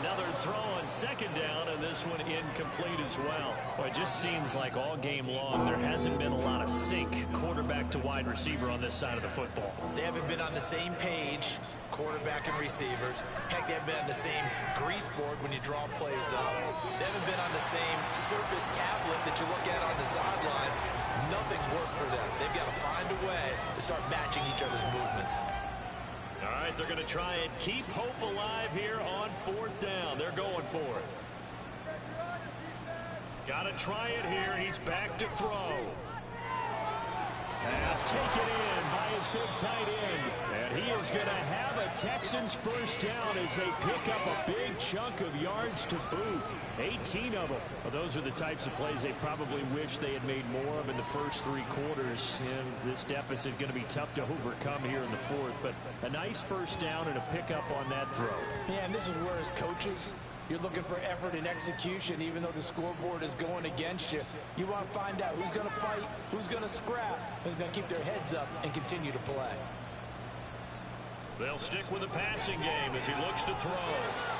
A: Another throw on 2nd down, and this one incomplete as well. Well, it just seems like all game long there hasn't been a lot of sync quarterback to wide receiver on this side of the football.
C: They haven't been on the same page, quarterback and receivers. Heck, they haven't been on the same grease board when you draw plays up. They haven't been on the same surface tablet that you look at on the sidelines. Nothing's worked for them. They've got to find a way to start matching each other's movements.
A: All right, they're going to try and keep hope alive here on 4th down. They're going for it. Got to try it here. He's back to throw. Pass taken in by his big tight end. And he is going to have a Texans 1st down as they pick up a big chunk of yards to boot. 18 of them. Well, those are the types of plays they probably wish they had made more of in the first 3 quarters. And this deficit going to be tough to overcome here in the 4th. But a nice 1st down and a pickup on that throw.
F: Yeah, and this is where as coaches, you're looking for effort and execution, even though the scoreboard is going against you. You want to find out who's going to fight, who's going to scrap, who's going to keep their heads up and continue to play.
A: They'll stick with the passing game as he looks to throw.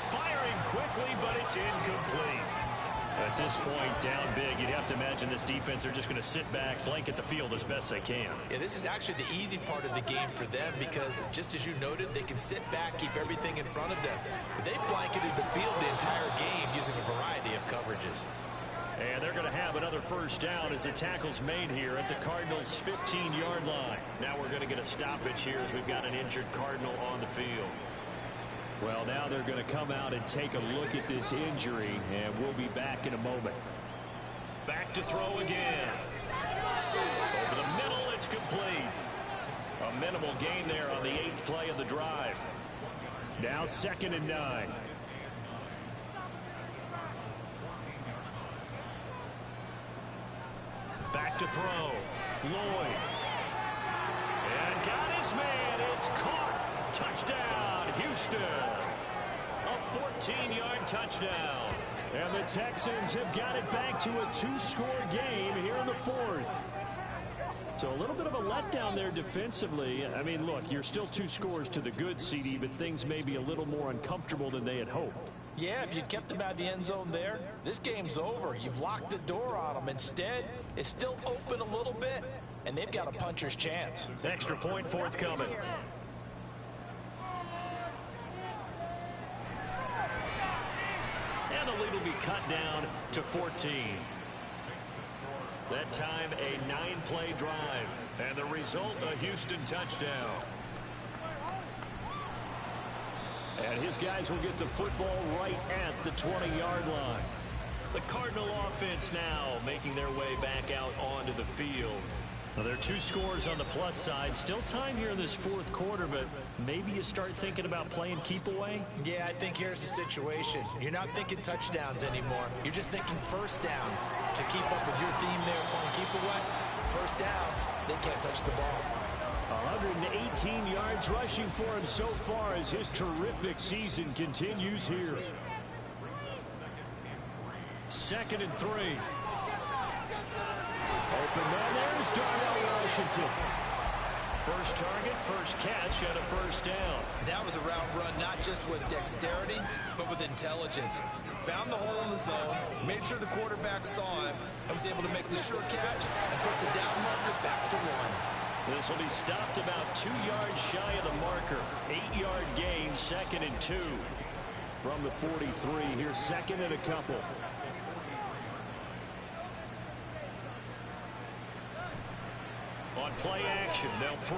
A: Firing quickly, but it's incomplete. At this point, down big, you'd have to imagine this defense are just going to sit back, blanket the field as best they can.
C: Yeah, this is actually the easy part of the game for them because, just as you noted, they can sit back, keep everything in front of them. But they blanketed the field the entire game using a variety of coverages.
A: And they're going to have another 1st down as the tackle's made here at the Cardinals' 15-yard line. Now we're going to get a stoppage here as we've got an injured Cardinal on the field. Well, now they're going to come out and take a look at this injury, and we'll be back in a moment. Back to throw again. Over the middle, it's complete. A minimal gain there on the 8th play of the drive. Now 2nd and 9. Back to throw. Lloyd. And got his man. It's caught. Touchdown, Houston. A 14-yard touchdown. And the Texans have got it back to a 2-score game here in the 4th. So a little bit of a letdown there defensively. I mean, look, you're still 2 scores to the good, CD, but things may be a little more uncomfortable than they had hoped.
F: Yeah, if you kept him out of the end zone there, this game's over. You've locked the door on him. Instead, it's still open a little bit, and they've got a puncher's chance.
A: Extra point forthcoming. And the lead will be cut down to 14. That time, a 9-play drive. And the result, a Houston touchdown.
B: And his guys will get the football right at the 20-yard line.
A: The Cardinal offense now making their way back out onto the field. Well, there are 2 scores on the plus side. Still time here in this fourth quarter, but maybe you start thinking about playing keep away?
C: Yeah, I think here's the situation. You're not thinking touchdowns anymore. You're just thinking first downs. To keep up with your theme there, playing keep away, first downs, they can't touch the ball.
B: 118 yards rushing for him so far as his terrific season continues here.
A: 2nd and 3. Open man, there's Darnell Washington. First target, first catch, and a first down.
C: That was a route run not just with dexterity, but with intelligence. Found the hole in the zone, made sure the quarterback saw him, and was able to make the sure catch and put the down marker back to 1.
A: This will be stopped about 2 yards shy of the marker. 8-yard gain, 2nd and 2.
B: From the 43, here's 2nd and a couple.
A: On play action, they'll throw.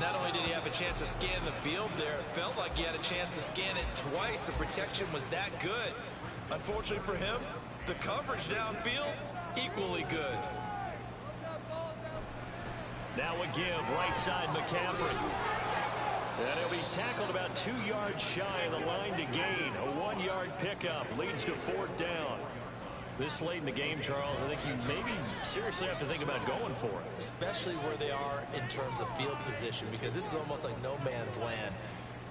C: Not only did he have a chance to scan the field there, it felt like he had a chance to scan it twice. The protection was that good. Unfortunately for him, the coverage downfield, equally good.
A: Now a give, right side McCaffrey. And he'll be tackled about 2 yards shy of the line to gain. A 1-yard pickup leads to 4th down. This late in the game, Charles, I think you maybe seriously have to think about going for it.
C: Especially where they are in terms of field position, because this is almost like no man's land.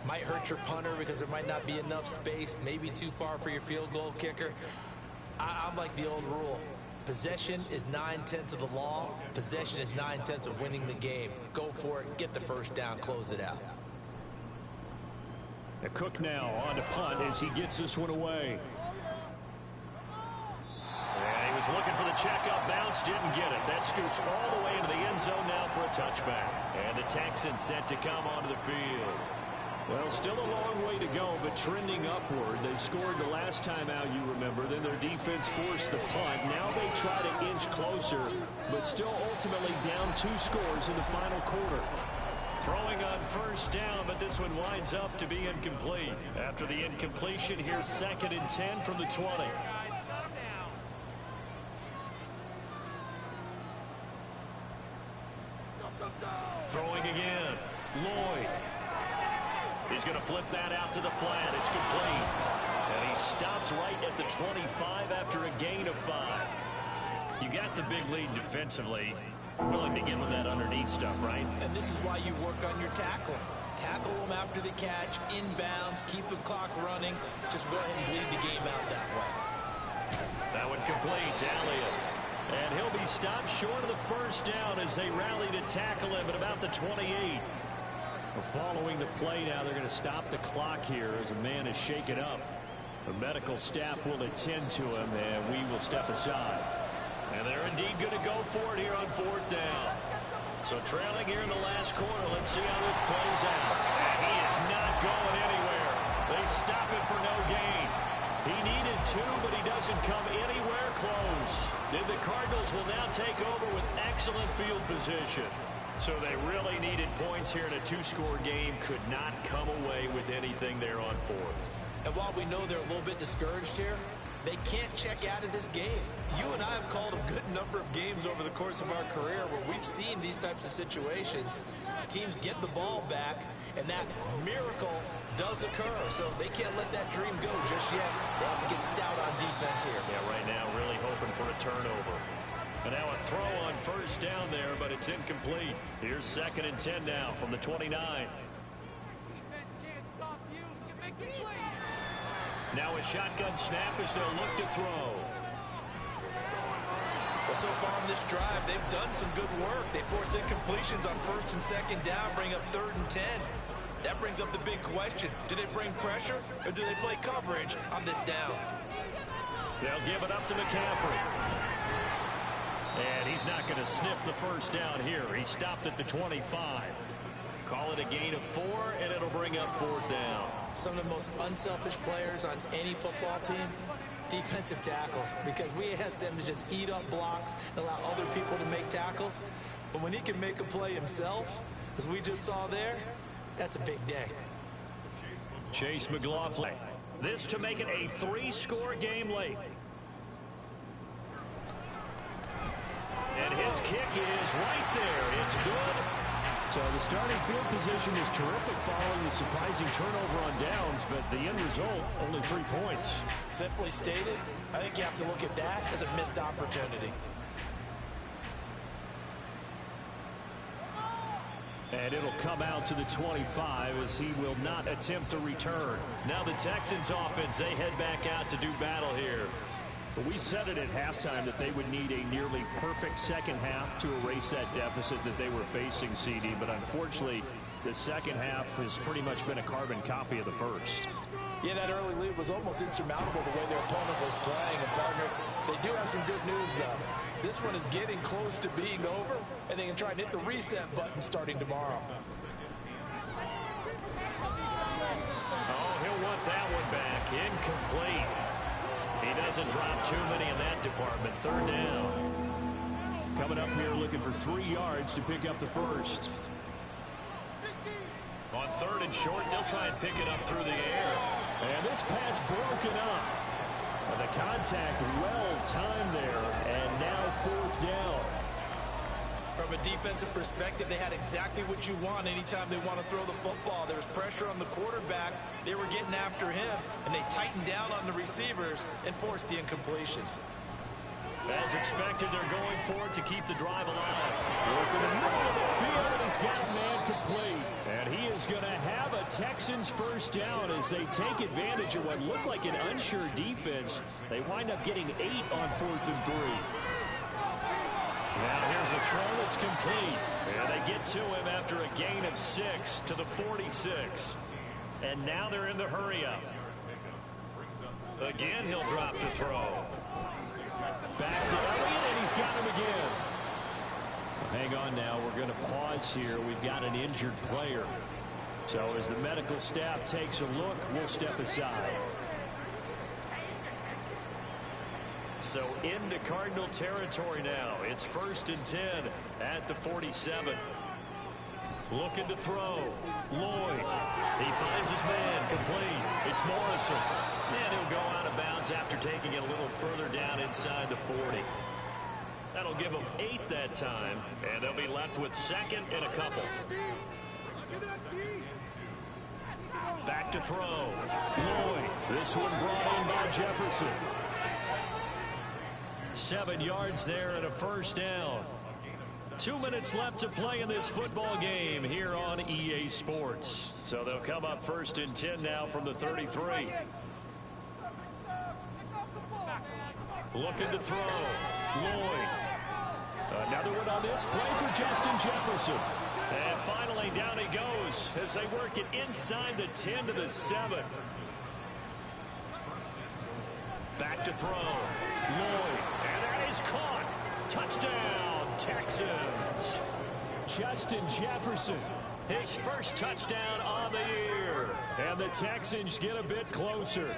C: Might hurt your punter because there might not be enough space, maybe too far for your field goal kicker. I'm like the old rule. Possession is 9/10 of the law. Possession is 9/10 of winning the game. Go for it, get the first down, close it out.
B: A Cook now on to punt as he gets this one away.
A: And he was looking for the checkup bounce, didn't get it. That scoots all the way into the end zone now for a touchback. And the Texans set to come onto the field.
B: Well, still a long way to go, but trending upward. They scored the last time out, you remember. Then their defense forced the punt. Now they try to inch closer, but still ultimately down 2 scores in the final quarter.
A: Throwing on first down, but this one winds up to be incomplete. After the incompletion, here's 2nd and 10 from the 20. Throwing again. Lloyd. He's going to flip that out to the flat. It's complete. And he stopped right at the 25 after a gain of 5. You got the big lead defensively. Willing to give him that underneath stuff, right?
C: And this is why you work on your tackling. Tackle them after the catch, inbounds, keep the clock running. Just go ahead and bleed the game out that way.
A: That one complete. Elliott. And he'll be stopped short of the first down as they rally to tackle him at about the 28.
B: Following the play now, they're going to stop the clock here as a man is shaken up. The medical staff will attend to him, and we will step aside.
A: And they're indeed going to go for it here on 4th down. So trailing here in the last quarter, let's see how this plays out. And he is not going anywhere. They stop him for no gain. He needed 2, but he doesn't come anywhere close. And the Cardinals will now take over with excellent field position. So they really needed points here in a 2-score game. Could not come away with anything there on 4th.
C: And while we know they're a little bit discouraged here, they can't check out of this game. You and I have called a good number of games over the course of our career where we've seen these types of situations. Teams get the ball back, and that miracle does occur. So they can't let that dream go just yet. They have to get stout on defense here.
A: Yeah, right now really hoping for a turnover. And now a throw on first down there, but it's incomplete. Here's 2nd and 10 now from the 29. Now a shotgun snap as they'll look to throw.
C: Well, so far on this drive, they've done some good work. They force incompletions on 1st and 2nd down, bring up 3rd and 10. That brings up the big question. Do they bring pressure or do they play coverage on this down?
A: They'll give it up to McCaffrey. And he's not going to sniff the first down here. He stopped at the 25. Call it a gain of 4, and it'll bring up 4th down.
C: Some of the most unselfish players on any football team, defensive tackles, because we ask them to just eat up blocks and allow other people to make tackles. But when he can make a play himself, as we just saw there, that's a big day.
A: Chase McLaughlin. This to make it a 3-score game late. And his kick is right there. It's good.
B: So the starting field position is terrific following the surprising turnover on downs, but the end result, only 3 points.
F: Simply stated, I think you have to look at that as a missed opportunity.
A: And it'll come out to the 25 as he will not attempt to return. Now the Texans offense, they head back out to do battle here.
B: We said it at halftime that they would need a nearly perfect second half to erase that deficit that they were facing, CD. But unfortunately, the second half has pretty much been a carbon copy of the first.
F: Yeah, that early lead was almost insurmountable the way their opponent was playing. And, partner, they do have some good news, though. This one is getting close to being over, and they can try and hit the reset button starting tomorrow.
A: Oh, he'll want that one back. Incomplete. He doesn't drop too many in that department. 3rd down.
B: Coming up here looking for 3 yards to pick up the first.
A: On 3rd and short, they'll try and pick it up through the air.
B: And this pass broken up. And the contact well timed there. And now 4th down.
C: From a defensive perspective, they had exactly what you want anytime they want to throw the football. There was pressure on the quarterback. They were getting after him, and they tightened down on the receivers and forced the incompletion.
A: As expected, they're going for it to keep the drive alive.
B: Look in the middle of the field, and he's got a man complete. And he is going to have a Texans first down as they take advantage of what looked like an unsure defense. They wind up getting 8 on 4th and 3.
A: Now here's a throw that's complete. And they get to him after a gain of 6 to the 46. And now they're in the hurry-up. Again, he'll drop the throw.
B: Back to Elliott, and he's got him again. Hang on now. We're going to pause here. We've got an injured player. So as the medical staff takes a look, we'll step aside.
A: So into Cardinal territory now. It's 1st and 10 at the 47. Looking to throw. Lloyd. He finds his man. Complete. It's Morrison. And he'll go out of bounds after taking it a little further down inside the 40. That'll give them 8 that time. And they'll be left with 2nd and a couple. Back to throw. Lloyd.
B: This one brought in by Jefferson.
A: 7 yards there and a first down. 2 minutes left to play in this football game here on EA Sports. So they'll come up 1st and 10 now from the 33. Looking to throw. Lloyd.
B: Another one on this play for Justin Jefferson.
A: And finally down he goes as they work it inside the 10 to the 7. Back to throw. Lloyd. And that is caught. Touchdown, Texans.
B: Justin Jefferson.
A: His first touchdown on the year.
B: And the Texans get a bit closer.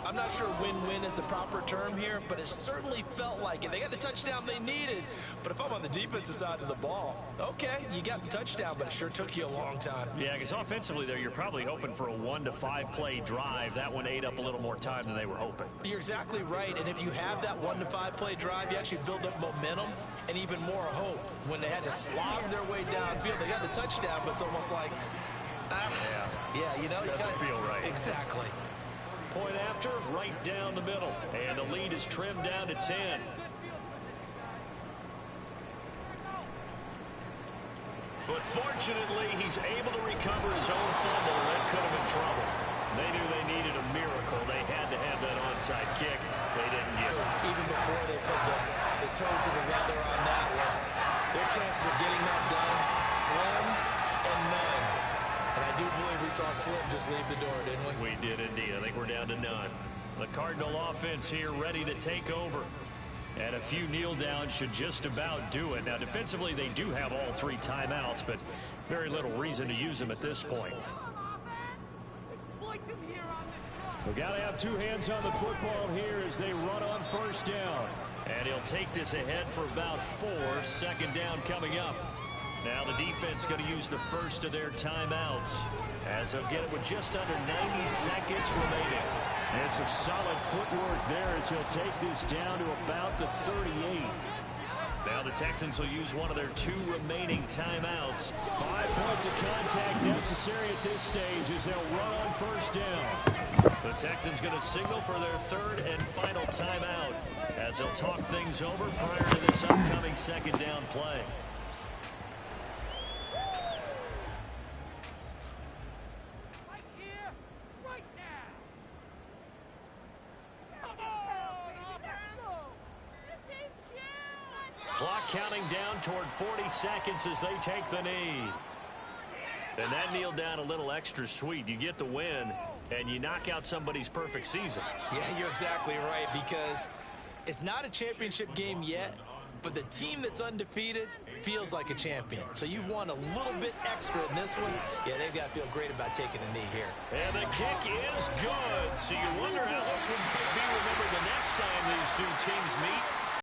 C: I'm not sure win-win is the proper term here, but it certainly felt like it. They got the touchdown they needed, but if I'm on the defensive side of the ball, okay, you got the touchdown, but it sure took you a long time.
A: Yeah, because offensively there, you're probably hoping for a 1 to 5 play drive. That one ate up a little more time than they were hoping.
C: You're exactly right, and if you have that 1 to 5 play drive, you actually build up momentum and even more hope. When they had to slog their way downfield, they got the touchdown, but it's almost like, yeah, you know,
A: doesn't feel right.
C: Exactly.
A: Point after, right down the middle. And the lead is trimmed down to 10. But fortunately, he's able to recover his own fumble. That could have been trouble. They knew they needed a miracle. They had to have that onside kick. They didn't get it.
C: Even before they put the toe to the leather on that one, their chances of getting that done, slim and none. And I do believe we saw Slim just leave the door, didn't we?
A: We did indeed. I think we're down to none. The Cardinal offense here ready to take over. And a few kneel downs should just about do it. Now, defensively, they do have all 3 timeouts, but very little reason to use them at this point.
B: We've got to have 2 hands on the football here as they run on first down.
A: And he'll take this ahead for about 4. Second down coming up. Now the defense going to use the first of their timeouts as they'll get it with just under 90 seconds remaining.
B: And some solid footwork there as he'll take this down to about the 38.
A: Now the Texans will use one of their 2 remaining timeouts.
B: 5 points of contact necessary at this stage as they'll run on first down.
A: The Texans going to signal for their 3rd and final timeout as they'll talk things over prior to this upcoming second down play. Clock counting down toward 40 seconds as they take the knee. And that kneel down a little extra sweet. You get the win, and you knock out somebody's perfect season.
C: Yeah, you're exactly right, because it's not a championship game yet, but the team that's undefeated feels like a champion. So you've won a little bit extra in this one. Yeah, they've got to feel great about taking a knee here.
A: And the kick is good. So you wonder how this one could be remembered the next time these 2 teams meet.